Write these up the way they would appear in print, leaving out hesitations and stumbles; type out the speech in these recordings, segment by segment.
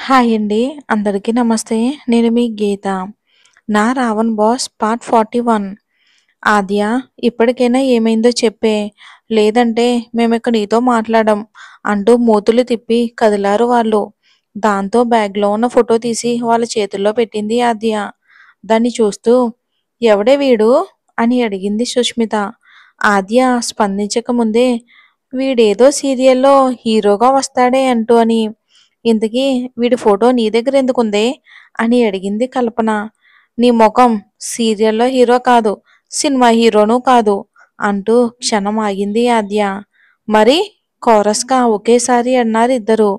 Hi అండి. అందరికీ నమస్తే. నేను మీ గీత. నా 'రావణ్ బాస్' పార్ట్ 41. ఆద్య, ఇప్పటికైనా ఏమైందో చెప్పే. లేదంటే మేమిక నీతో మాట్లాడం అంటూ మూతులు తిప్పి కదిలారు వాళ్ళు. దాంతో బ్యాగ్లో ఉన్న ఫోటో తీసి వాళ్ళ చేతుల్లో పెట్టింది ఆద్య. దాన్ని చూస్తూ ఎవడే వీడు అని అడిగింది సుష్మిత. ఆద్య స్పందించక ముందే వీడేదో సీరియల్లో హీరోగా వస్తాడే అంటూ అని. ఇంతకీ వీడి ఫోటో నీ దగ్గర ఎందుకుందే అని అడిగింది కల్పన. నీ ముఖం సీరియల్లో హీరో కాదు, సినిమా హీరోను కాదు అంటూ క్షణం ఆగింది ఆద్య. మరి కోరస్గా ఒకేసారి అన్నారు ఇద్దరు.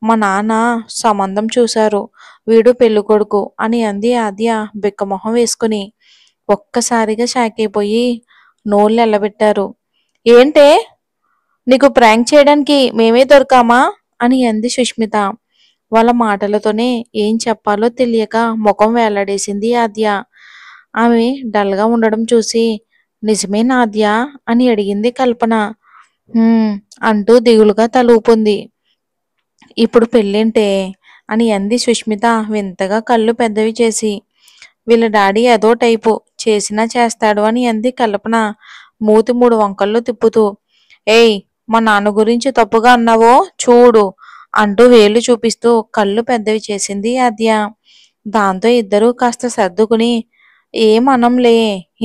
మా నాన్న సంబంధం చూశారు, వీడు పెళ్ళికొడుకు అని అంది ఆద్య బిక్కమొహం వేసుకుని. ఒక్కసారిగా షాక్ అయిపోయి నోళ్ళు ఎల్లబెట్టారు. ఏంటే, నీకు ప్రాంక్ చేయడానికి మేమే దొరికామా అని అంది సుష్మిత. వాళ్ళ మాటలతోనే ఏం చెప్పాలో తెలియక ముఖం వేలాడేసింది ఆద్య. ఆమె డల్గా ఉండడం చూసి నిజమేనా ఆద్య అని అడిగింది కల్పన. "హ్మ్" అంటూ దిగులుగా తల ఊపింది. ఇప్పుడు పెళ్ళేంటే అని అంది సుష్మిత వింతగా కళ్ళు పెద్దవి చేసి. వీళ్ళ డాడీ అదో టైపు, చేసినా చేస్తాడు అని అంది కల్పన మూతి మూడు వంకల్లో తిప్పుతూ. ఏయ్, మా నాన్న గురించి తప్పుగా అన్నావో చూడు అంటూ వేలు చూపిస్తూ కళ్ళు పెద్దవి చేసింది ఆద్య. దాంతో ఇద్దరూ కాస్త సర్దుకుని ఏం అనంలే,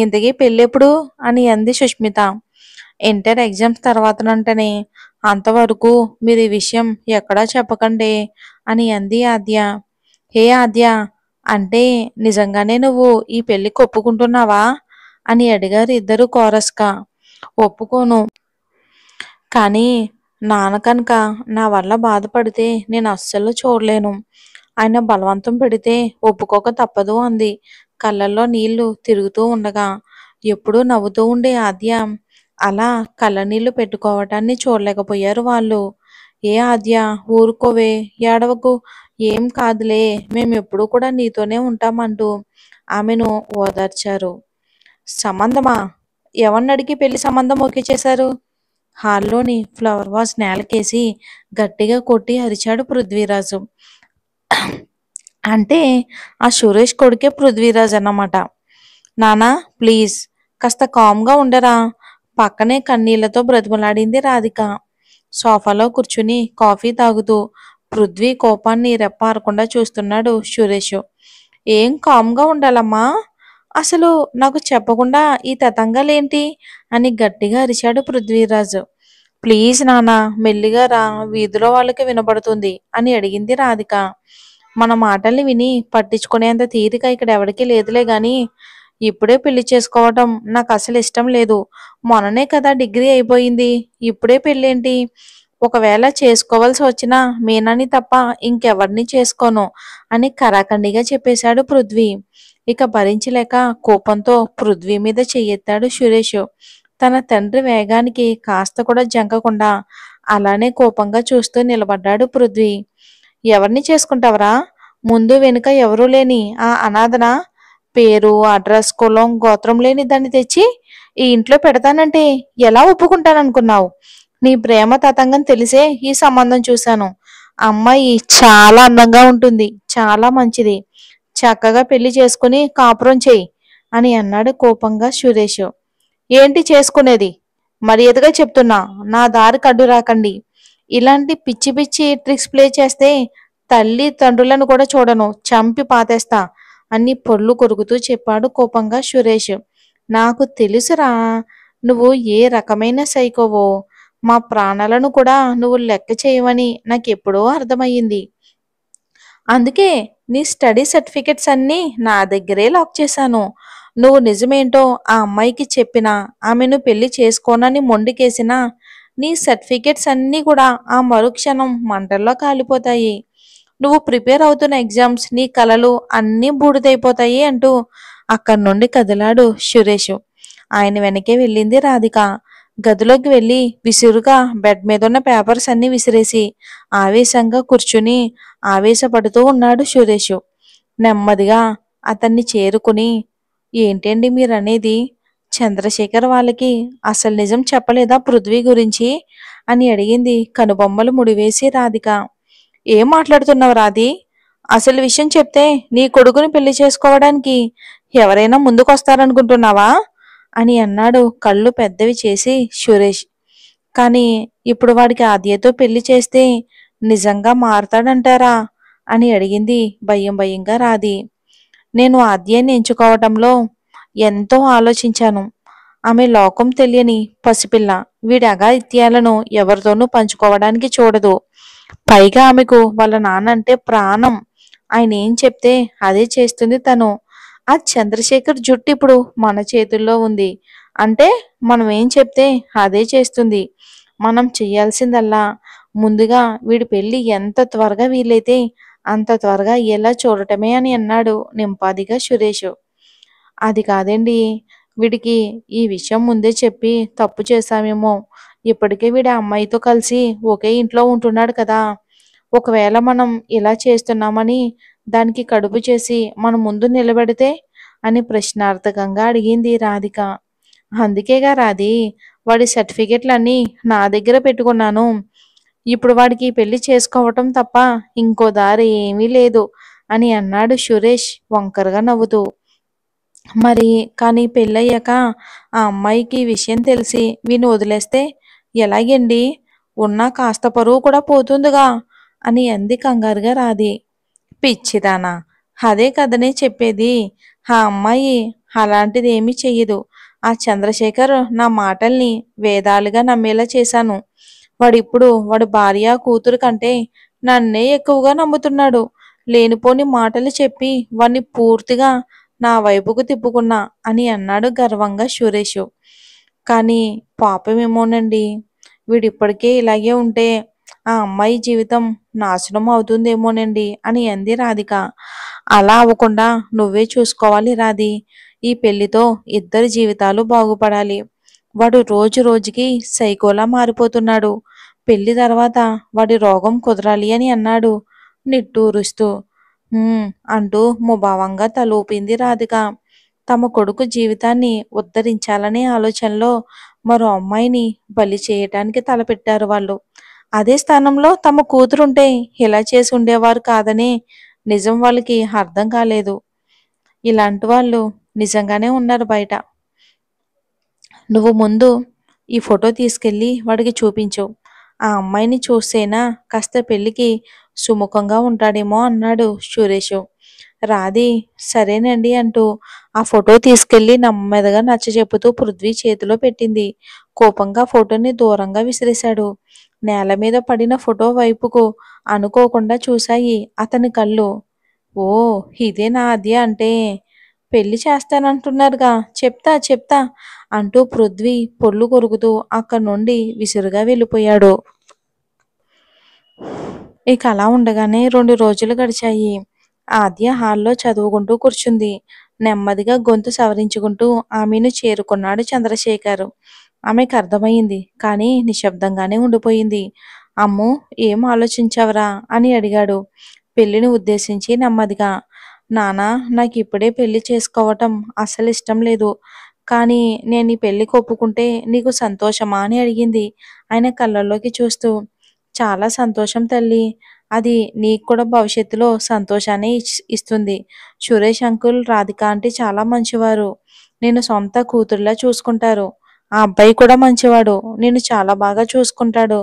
ఇంతకీ పెళ్ళెప్పుడు అని అంది సుష్మిత. ఇంటర్ ఎగ్జామ్స్ తర్వాతనంటనే, అంతవరకు మీరు ఈ విషయం ఎక్కడా చెప్పకండి అని అంది ఆద్య. హే ఆద్య, అంటే నిజంగానే నువ్వు ఈ పెళ్లికి ఒప్పుకుంటున్నావా అని అడిగారు ఇద్దరు కోరస్గా. ఒప్పుకోను, కానీ నాన్న కనుక నా వల్ల బాధపడితే నేను అస్సలు చూడలేను. ఆయన బలవంతం పెడితే ఒప్పుకోక తప్పదు అంది కళ్ళల్లో నీళ్లు తిరుగుతూ ఉండగా. ఎప్పుడూ నవ్వుతూ ఉండే ఆద్య అలా కళ్ళనీళ్లు పెట్టుకోవటాన్ని చూడలేకపోయారు వాళ్ళు. ఏ ఆద్య, ఊరుకోవే, ఏడవకు, ఏం కాదులే, మేమెప్పుడూ కూడా నీతోనే ఉంటామంటూ ఆమెను ఓదార్చారు. సంబంధమా? ఎవరినడిగి పెళ్లి సంబంధం ఓకే చేశారు? హాల్లోని ఫ్లవర్ వాజ్ నేలకేసి గట్టిగా కొట్టి అరిచాడు పృథ్వీరాజు. అంటే ఆ సురేష్ కొడుకే పృథ్వీరాజ్ అన్నమాట. నానా, ప్లీజ్ కాస్త కామ్గా ఉండరా, పక్కనే కన్నీళ్లతో బ్రతిమలాడింది రాధిక. సోఫాలో కూర్చుని కాఫీ తాగుతూ పృథ్వీ కోపాన్ని రెప్పారకుండా చూస్తున్నాడు సురేష్. ఏం కామ్గా ఉండాలమ్మా, అసలు నాకు చెప్పకుండా ఈ తతంగాలేంటి అని గట్టిగా అరిచాడు పృథ్వీరాజు. ప్లీజ్ నాన్న, మెల్లిగా రా, వీధిలో వాళ్ళకి వినపడుతుంది అని అడిగింది రాధిక. మన మాటల్ని విని పట్టించుకునేంత తీరిక ఇక్కడ ఎవరికీ లేదులే గాని ఇప్పుడే పెళ్లి చేసుకోవటం నాకు అసలు ఇష్టం లేదు. మొన్ననే కదా డిగ్రీ అయిపోయింది, ఇప్పుడే పెళ్ళేంటి? ఒకవేళ చేసుకోవాల్సి వచ్చినా మీనాని తప్ప ఇంకెవరిని చేసుకోను అని కరాఖండిగా చెప్పేశాడు పృథ్వీ. ఇక భరించలేక కోపంతో పృథ్వీ మీద చెయ్యెత్తాడు సురేష్. తన తండ్రి వేగానికి కాస్త కూడా జంకకుండా అలానే కోపంగా చూస్తూ నిలబడ్డాడు పృథ్వీ. ఎవరిని చేసుకుంటావరా? ముందు వెనుక ఎవరూ లేని ఆ అనాథన? పేరు, అడ్రస్, కులం, గోత్రం లేని దాన్ని తెచ్చి ఈ ఇంట్లో పెడతానంటే ఎలా ఒప్పుకుంటాననుకున్నావు? నీ ప్రేమ తతంగం తెలిసే ఈ సంబంధం చూశాను. అమ్మాయి చాలా అందంగా ఉంటుంది, చాలా మంచిది, చక్కగా పెళ్లి చేసుకుని కాపురం చెయ్యి అని అన్నాడు కోపంగా సురేష్. ఏంటి చేసుకునేది? మర్యాదగా చెప్తున్నా, నా దారికి అడ్డు రాకండి. ఇలాంటి పిచ్చి పిచ్చి ట్రిక్స్ ప్లే చేస్తే తల్లి తండ్రులను కూడా చూడను, చంపి పాతేస్తా అని పొర్లు కొరుకుతూ చెప్పాడు కోపంగా సురేష్. నాకు తెలుసురా, నువ్వు ఏ రకమైన సైకోవో. మా ప్రాణాలను కూడా నువ్వు లెక్క చేయవని నాకెప్పుడో అర్థమయ్యింది. అందుకే నీ స్టడీ సర్టిఫికెట్స్ అన్నీ నా దగ్గరే లాక్ చేశాను. నువ్వు నిజమేంటో ఆ అమ్మాయికి చెప్పినా, ఆమెను పెళ్లి చేసుకోనని మొండికేసినా నీ సర్టిఫికెట్స్ అన్నీ కూడా ఆ మరుక్షణం మంటల్లో కాలిపోతాయి. నువ్వు ప్రిపేర్ అవుతున్న ఎగ్జామ్స్, నీ కలలు అన్నీ బూడిదైపోతాయి అంటూ అక్కడి నుండి కదిలాడు సురేష్. ఆయన వెనకే వెళ్ళింది రాధిక. గదిలోకి వెళ్ళి విసురుగా బెడ్ మీదున్న పేపర్స్ అన్నీ విసిరేసి ఆవేశంగా కూర్చుని ఆవేశపడుతూ ఉన్నాడు సురేష్. నెమ్మదిగా అతన్ని చేరుకుని, ఏంటండి మీరనేది? చంద్రశేఖర్ వాళ్ళకి అసలు నిజం చెప్పలేదా పృథ్వీ గురించి అని అడిగింది కనుబొమ్మలు ముడివేసి రాధిక. ఏం మాట్లాడుతున్నావు రాధి? అసలు విషయం చెప్తే నీ కొడుకుని పెళ్లి చేసుకోవడానికి ఎవరైనా ముందుకొస్తారనుకుంటున్నావా? అని అన్నాడు కళ్ళు పెద్దవి చేసి సురేష్. కానీ ఇప్పుడు వాడికి ఆద్యతో పెళ్లి చేస్తే నిజంగా మారతాడంటారా? అని అడిగింది భయం భయంగా రాధి. నేను ఆద్యాన్ని ఎంచుకోవటంలో ఎంతో ఆలోచించాను. ఆమె లోకం తెలియని పసిపిల్ల. వీడి అఘాయిత్యాలను ఎవరితోనూ పంచుకోవడానికి చూడదు. పైగా ఆమెకు వాళ్ళ నాన్న అంటే ప్రాణం. ఆయన ఏం చెప్తే అదే చేస్తుంది తను. ఆ చంద్రశేఖర్ జుట్టు ఇప్పుడు మన చేతుల్లో ఉంది. అంటే మనం ఏం చెప్తే అదే చేస్తుంది. మనం చెయ్యాల్సిందల్లా ముందుగా వీడి పెళ్లి ఎంత త్వరగా వీలైతే అంత త్వరగా ఎలా చూడటమే అని అన్నాడు నింపాదిగా సురేష్. అది కాదండి. వీడికి ఈ విషయం ముందే చెప్పి తప్పు చేశామేమో. ఇప్పటికే వీడి అమ్మాయితో కలిసి ఒకే ఇంట్లో ఉంటున్నాడు కదా! ఒకవేళ మనం ఇలా చేస్తున్నామని దానికి కడుపు చేసి మన ముందు నిలబెడితే అని ప్రశ్నార్థకంగా అడిగింది రాధిక. అందుకేగా రాధి వాడి సర్టిఫికెట్లన్నీ నా దగ్గర పెట్టుకున్నాను. ఇప్పుడు వాడికి పెళ్లి చేసుకోవటం తప్ప ఇంకో దారి ఏమీ లేదు అని అన్నాడు సురేష్ వంకరగా నవ్వుతూ. మరి కానీ పెళ్ళయ్యాక ఆ అమ్మాయికి ఈ విషయం తెలిసి వీణ్ణి వదిలేస్తే ఎలాగండి? ఉన్న కాస్త పరువు కూడా పోతుందిగా అని అంది కంగారుగా రాధి. పిచ్చిదానా! అదే కదనే చెప్పేది. ఆ అమ్మాయి అలాంటిది ఏమీ చెయ్యదు. ఆ చంద్రశేఖర్ నా మాటల్ని వేదాలుగా నమ్మేలా చేశాను. వాడిప్పుడు వాడి భార్య కూతురు కంటే నన్నే ఎక్కువగా నమ్ముతున్నాడు. లేనిపోని మాటలు చెప్పి వాణ్ణి పూర్తిగా నా వైపుకు తిప్పుకున్నా అని అన్నాడు గర్వంగా సురేష్. కానీ పాపమేమోనండి. వీడిప్పటికే ఇలాగే ఉంటే ఆ అమ్మాయి జీవితం నాశనం అవుతుందేమోనండి అని అంది రాధిక. అలా అవ్వకుండా నువ్వే చూసుకోవాలి రాధి. ఈ పెళ్లితో ఇద్దరి జీవితాలు బాగుపడాలి. వాడు రోజు రోజుకి సైకోలా మారిపోతున్నాడు. పెళ్లి తర్వాత వాడి రోగం కుదరాలి అని అన్నాడు నిట్టూరుస్తూ. "హ్మ్" అంటూ ముభావంగా తలూపింది రాధిక. తమ కొడుకు జీవితాన్ని ఉద్ధరించాలనే ఆలోచనలో మరో అమ్మాయిని బలి చేయటానికి తలపెట్టారు వాళ్ళు. అదే స్థానంలో తమ కూతురుంటే ఇలా చేసి ఉండేవారు కాదనే నిజం వాళ్ళకి అర్థం కాలేదు. ఇలాంటి వాళ్ళు నిజంగానే ఉన్నారు బయట. నువ్వు ముందు ఈ ఫోటో తీసుకెళ్ళి వాడికి చూపించు. ఆ అమ్మాయిని చూస్తేనా కాస్త పెళ్లికి సుముఖంగా ఉంటాడేమో అన్నాడు సురేష్. రాధి సరేనండి అంటూ ఆ ఫోటో తీసుకెళ్లి నెమ్మదిగా నచ్చజెప్పుతూ పృథ్వీ చేతిలో పెట్టింది. కోపంగా ఫోటోని దూరంగా విసిరేశాడు. నేల మీద పడిన ఫోటో వైపుకు అనుకోకుండా చూశాయి అతని కళ్ళు. ఓ, ఇదేనా ఆద్య అంటే? పెళ్లి చేస్తానంటున్నారుగా, చెప్తా చెప్తా అంటూ పృథ్వీ పొళ్ళు కొరుకుతూ అక్కడి నుండి విసురుగా వెళ్ళిపోయాడు. ఇక అలా ఉండగానే 2 రోజులు గడిచాయి. ఆద్య హాల్లో చదువుకుంటూ కూర్చుంది. నెమ్మదిగా గొంతు సవరించుకుంటూ ఆమెను చేరుకున్నాడు చంద్రశేఖర్. ఆమెకు అర్థమైంది. కానీ నిశ్శబ్దంగానే ఉండిపోయింది. అమ్మో, ఏం ఆలోచించావురా అని అడిగాడు పెళ్లిని ఉద్దేశించి నెమ్మదిగా. నానా, నాకిప్పుడే పెళ్లి చేసుకోవటం అస్సలు ఇష్టం లేదు. కానీ నేను ఈ పెళ్లికి ఒప్పుకుంటే నీకు సంతోషమా అని అడిగింది ఆయన కళ్ళల్లోకి చూస్తూ. చాలా సంతోషం తల్లి. అది నీకు కూడా భవిష్యత్తులో సంతోషాన్ని ఇస్తుంది. సురేష్ అంకుల్ రాధిక అంటే చాలా మంచివారు. నిన్ను సొంత కూతురులా చూసుకుంటారు. ఆ అబ్బాయి కూడా మంచివాడు. నిన్ను చాలా బాగా చూసుకుంటాడు.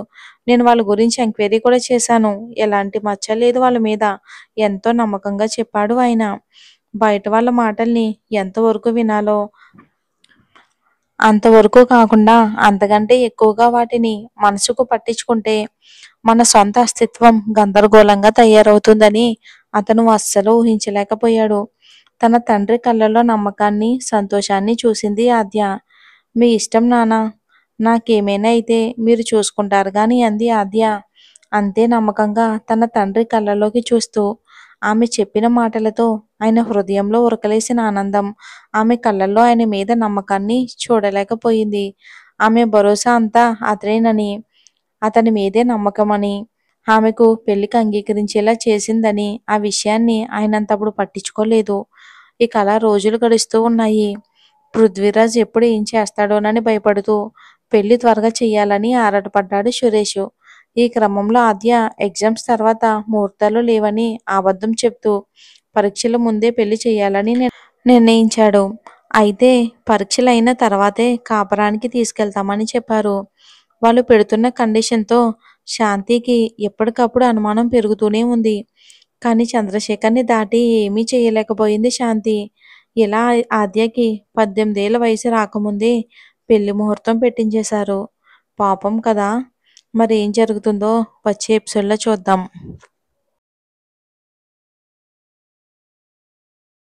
నేను వాళ్ళ గురించి ఎంక్వైరీ కూడా చేశాను. ఎలాంటి మచ్చ లేదు వాళ్ళ మీద. ఎంతో నమ్మకంగా చెప్పాడు ఆయన. బయట వాళ్ళ మాటల్ని ఎంతవరకు వినాలో అంతవరకు కాకుండా అంతకంటే ఎక్కువగా వాటిని మనసుకు పట్టించుకుంటే మన సొంత అస్తిత్వం గందరగోళంగా తయారవుతుందని అతను అస్సలు ఊహించలేకపోయాడు. తన తండ్రి కళ్ళల్లో నమ్మకాన్ని, సంతోషాన్ని చూసింది ఆద్య. మీ ఇష్టం నాన్న. నాకేమైనా అయితే మీరు చూసుకుంటారు గాని అంది ఆద్య అంతే నమ్మకంగా తన తండ్రి కళ్ళలోకి చూస్తూ. ఆమె చెప్పిన మాటలతో ఆయన హృదయంలో ఉరకలేసిన ఆనందం, ఆమె కళ్ళల్లో ఆయన మీద నమ్మకాన్ని చూడలేకపోయింది. ఆమె భరోసా అంతా అతనేనని, అతని మీదే నమ్మకమని, ఆమెకు పెళ్లికి అంగీకరించేలా చేసిందని ఆ విషయాన్ని ఆయనంతప్పుడు పట్టించుకోలేదు. ఇక అలా రోజులు గడుస్తూ ఉన్నాయి. పృథ్వీరాజ్ ఎప్పుడు ఏం చేస్తాడోనని భయపడుతూ పెళ్లి త్వరగా చెయ్యాలని ఆరాటపడ్డాడు సురేష్. ఈ క్రమంలో ఆద్య ఎగ్జామ్స్ తర్వాత ముహూర్తాలు లేవని అబద్ధం చెప్తూ పరీక్షల ముందే పెళ్లి చేయాలని నిర్ణయించాడు. అయితే పరీక్షలు అయిన తర్వాతే కాపురానికి తీసుకెళ్తామని చెప్పారు. వాళ్ళు పెడుతున్న కండిషన్‌తో శాంతికి ఎప్పటికప్పుడు అనుమానం పెరుగుతూనే ఉంది. కానీ చంద్రశేఖర్‌ని దాటి ఏమీ చేయలేకపోయింది శాంతి. ఇలా ఆద్యకి 18 ఏళ్ల వయసు రాకముందే పెళ్లి ముహూర్తం పెట్టించేశారు. పాపం కదా! మరేం జరుగుతుందో వచ్చే ఎపిసోడ్‌లో చూద్దాం.